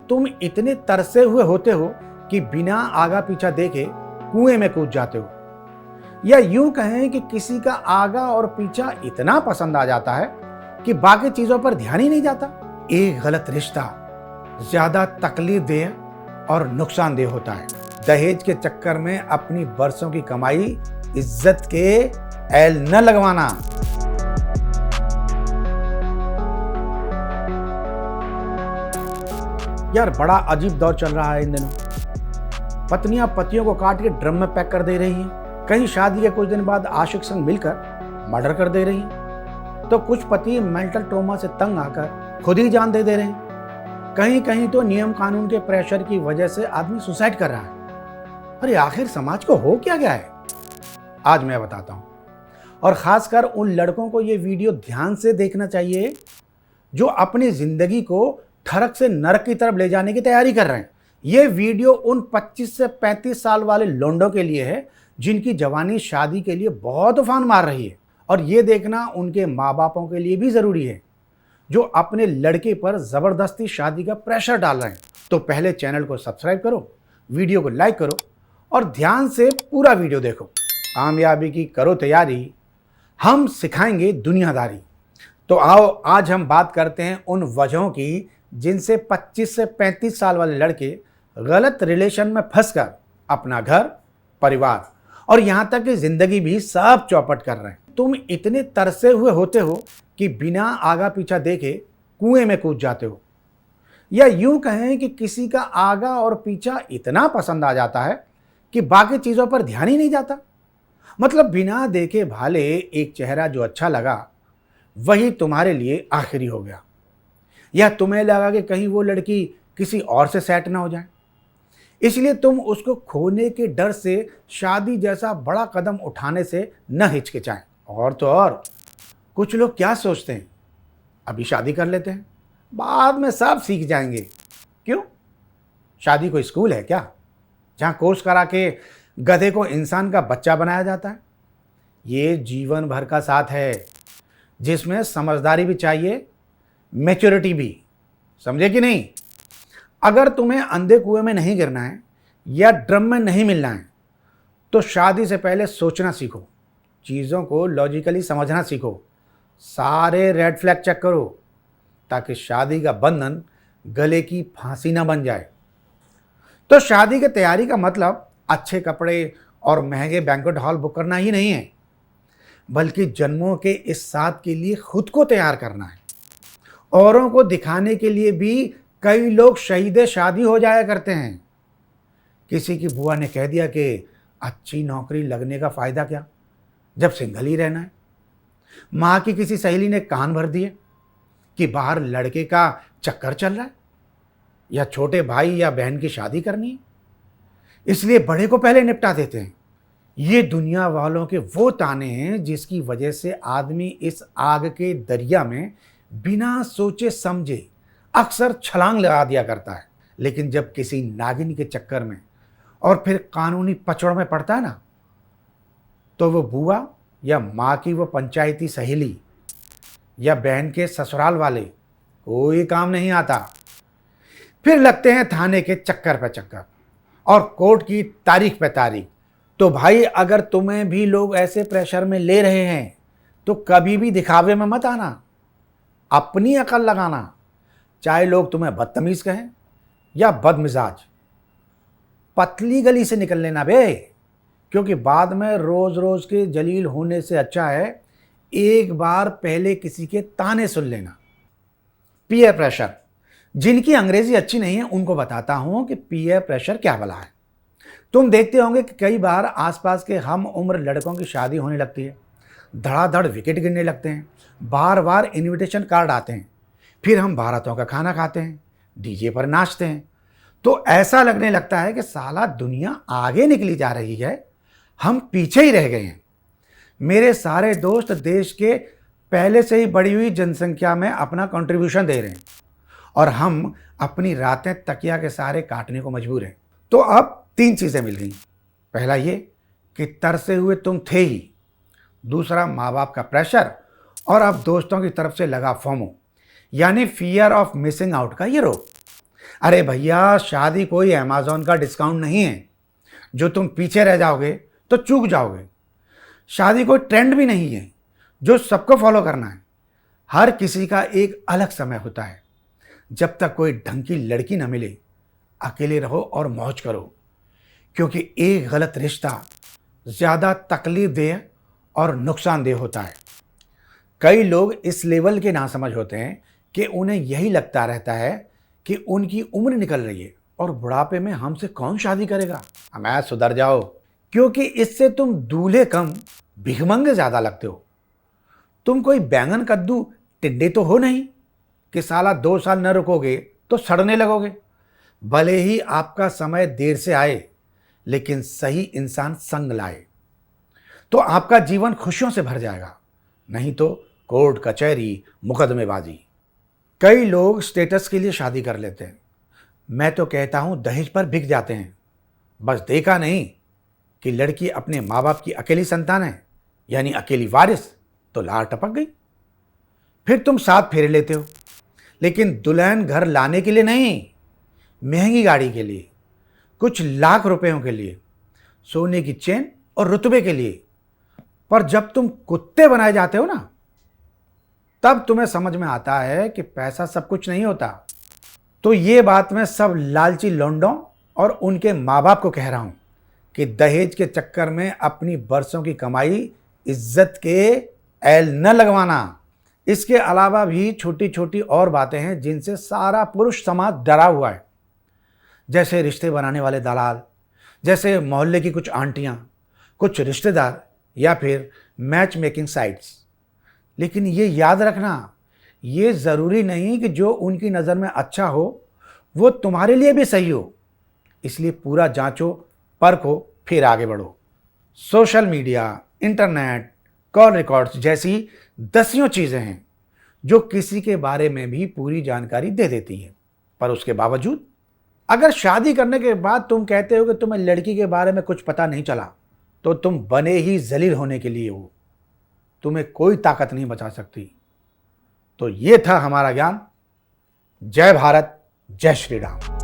तुम इतने तरसे हुए होते हो कि बिना आगा पीछा देखे कुएं में कूद जाते हो, या यूं कहें कि किसी का आगा और पीछा इतना पसंद आ जाता है कि बाकी चीजों पर ध्यान ही नहीं जाता। एक गलत रिश्ता ज्यादा तकलीफ देह और नुकसानदेह होता है। दहेज के चक्कर में अपनी बरसों की कमाई इज्जत के एल न लगवाना। यार बड़ा अजीब दौर चल रहा है इन दिनों। पत्नियां पतियों को काट के ड्रम में पैक कर दे रही हैं। कहीं शादी के कुछ दिन बाद आशिक संग मिलकर मर्डर कर दे रही हैं। तो कुछ पति मेंटल ट्रॉमा से तंग आकर खुद ही जान दे रहे हैं। कहीं कहीं तो नियम कानून के प्रेशर की वजह से आदमी सुसाइड कर रहा है। अरे आखिर समाज को हो क्या गया है, आज मैं बताता हूं। और खासकर उन लड़कों को ये वीडियो ध्यान से देखना चाहिए जो अपनी जिंदगी को थरक से नरक की तरफ ले जाने की तैयारी कर रहे हैं। ये वीडियो उन 25 से 35 साल वाले लोंडों के लिए है जिनकी जवानी शादी के लिए बहुत उफान मार रही है। और ये देखना उनके माँ बापों के लिए भी जरूरी है जो अपने लड़के पर जबरदस्ती शादी का प्रेशर डाल रहे हैं। तो पहले चैनल को सब्सक्राइब करो, वीडियो को लाइक करो और ध्यान से पूरा वीडियो देखो। कामयाबी की करो तैयारी, हम सिखाएंगे दुनियादारी। तो आओ आज हम बात करते हैं उन वजहों की जिनसे 25 से 35 साल वाले लड़के गलत रिलेशन में फंसकर अपना घर, परिवार और यहां तक कि जिंदगी भी सब चौपट कर रहे हैं। तुम इतने तरसे हुए होते हो कि बिना आगा पीछा देखे कुएं में कूद जाते हो, या यूं कहें कि किसी का आगा और पीछा इतना पसंद आ जाता है कि बाकी चीजों पर ध्यान ही नहीं जाता। मतलब बिना देखे भाले एक चेहरा जो अच्छा लगा वही तुम्हारे लिए आखिरी हो गया, या तुम्हें लगा कि कहीं वो लड़की किसी और से सेट ना हो जाए, इसलिए तुम उसको खोने के डर से शादी जैसा बड़ा कदम उठाने से न हिचकिचाएं। और तो और कुछ लोग क्या सोचते हैं, अभी शादी कर लेते हैं, बाद में सब सीख जाएंगे। क्यों? शादी कोई स्कूल है क्या जहां कोर्स करा के गधे को इंसान का बच्चा बनाया जाता है? ये जीवन भर का साथ है जिसमें समझदारी भी चाहिए, मैच्योरिटी भी। समझे कि नहीं? अगर तुम्हें अंधे कुएं में नहीं गिरना है या ड्रम में नहीं मिलना है तो शादी से पहले सोचना सीखो, चीज़ों को लॉजिकली समझना सीखो, सारे रेड फ्लैग चेक करो ताकि शादी का बंधन गले की फांसी ना बन जाए। तो शादी की तैयारी का मतलब अच्छे कपड़े और महंगे बैंक्वेट हॉल बुक करना ही नहीं है, बल्कि जन्मों के इस साथ के लिए खुद को तैयार करना है। औरों को दिखाने के लिए भी कई लोग शहीद शादी हो जाया करते हैं। किसी की बुआ ने कह दिया कि अच्छी नौकरी लगने का फ़ायदा क्या जब सिंगल ही रहना है। माँ की किसी सहेली ने कान भर दिए कि बाहर लड़के का चक्कर चल रहा है या छोटे भाई या बहन की शादी करनी है, इसलिए बड़े को पहले निपटा देते हैं। ये दुनिया वालों के वो ताने हैं जिसकी वजह से आदमी इस आग के दरिया में बिना सोचे समझे अक्सर छलांग लगा दिया करता है। लेकिन जब किसी नागिन के चक्कर में और फिर कानूनी पचड़ में पड़ता है ना, तो वो बुआ या माँ की वो पंचायती सहेली या बहन के ससुराल वाले कोई काम नहीं आता। फिर लगते हैं थाने के चक्कर पे चक्कर और कोर्ट की तारीख पे तारीख। तो भाई अगर तुम्हें भी लोग ऐसे प्रेशर में ले रहे हैं तो कभी भी दिखावे में मत आना, अपनी अकल लगाना। चाहे लोग तुम्हें बदतमीज कहें या बदमिजाज, पतली गली से निकल लेना बे, क्योंकि बाद में रोज रोज के जलील होने से अच्छा है एक बार पहले किसी के ताने सुन लेना। पीयर प्रेशर, जिनकी अंग्रेजी अच्छी नहीं है उनको बताता हूं कि पीयर प्रेशर क्या भला है। तुम देखते होंगे कि कई बार आसपास के हम उम्र लड़कों की शादी होने लगती है, धड़ाधड़ विकेट गिरने लगते हैं, बार बार इनविटेशन कार्ड आते हैं, फिर हम बारातों का खाना खाते हैं, डीजे पर नाचते हैं, तो ऐसा लगने लगता है कि साला दुनिया आगे निकली जा रही है, हम पीछे ही रह गए हैं। मेरे सारे दोस्त देश के पहले से ही बढ़ी हुई जनसंख्या में अपना कंट्रीब्यूशन दे रहे हैं और हम अपनी रातें तकिया के सहारे काटने को मजबूर हैं। तो अब 3 चीज़ें मिल गई। पहला ये कि तरसे हुए तुम थे ही, दूसरा माँ बाप का प्रेशर, और अब दोस्तों की तरफ से लगा फोमो यानी फियर ऑफ मिसिंग आउट का ये रोग। अरे भैया, शादी कोई अमेज़न का डिस्काउंट नहीं है जो तुम पीछे रह जाओगे तो चूक जाओगे। शादी कोई ट्रेंड भी नहीं है जो सबको फॉलो करना है। हर किसी का एक अलग समय होता है। जब तक कोई ढंग की लड़की न मिले, अकेले रहो और मौज करो, क्योंकि एक गलत रिश्ता ज़्यादा तकलीफदेह और नुकसानदेह होता है। कई लोग इस लेवल के नासमझ होते हैं कि उन्हें यही लगता रहता है कि उनकी उम्र निकल रही है और बुढ़ापे में हमसे कौन शादी करेगा। मैं सुधर जाओ, क्योंकि इससे तुम दूल्हे कम भिखमंगे ज़्यादा लगते हो। तुम कोई बैंगन कद्दू टिड्डे तो हो नहीं कि साला 2 साल न रुकोगे तो सड़ने लगोगे। भले ही आपका समय देर से आए, लेकिन सही इंसान संग लाए तो आपका जीवन खुशियों से भर जाएगा, नहीं तो कोर्ट कचहरी मुकदमेबाजी। कई लोग स्टेटस के लिए शादी कर लेते हैं। मैं तो कहता हूं दहेज पर बिक जाते हैं। बस देखा नहीं कि लड़की अपने माँ बाप की अकेली संतान है, यानी अकेली वारिस, तो लार टपक गई। फिर तुम 7 फेरे लेते हो, लेकिन दुल्हन घर लाने के लिए नहीं, महंगी गाड़ी के लिए, कुछ लाख रुपयों के लिए, सोने की चेन और रुतबे के लिए। पर जब तुम कुत्ते बनाए जाते हो ना, तब तुम्हें समझ में आता है कि पैसा सब कुछ नहीं होता। तो ये बात मैं सब लालची लौंडों और उनके माँ बाप को कह रहा हूं कि दहेज के चक्कर में अपनी बरसों की कमाई, इज्जत के एल न लगवाना। इसके अलावा भी छोटी छोटी और बातें हैं जिनसे सारा पुरुष समाज डरा हुआ है, जैसे रिश्ते बनाने वाले दलाल, जैसे मोहल्ले की कुछ आंटियां, कुछ रिश्तेदार, या फिर मैच मेकिंग साइट्स। लेकिन ये याद रखना, ये ज़रूरी नहीं कि जो उनकी नज़र में अच्छा हो वो तुम्हारे लिए भी सही हो। इसलिए पूरा जांचो, परखो, फिर आगे बढ़ो। Social media, internet, call records जैसी दसियों चीज़ें हैं जो किसी के बारे में भी पूरी जानकारी दे देती हैं। पर उसके बावजूद अगर शादी करने के बाद तुम कहते हो कि तुम्हें लड़की के बारे में कुछ पता नहीं चला, तो तुम बने ही जलील होने के लिए हो। तुम्हें कोई ताकत नहीं बचा सकती। तो ये था हमारा ज्ञान। जय भारत, जय श्री राम।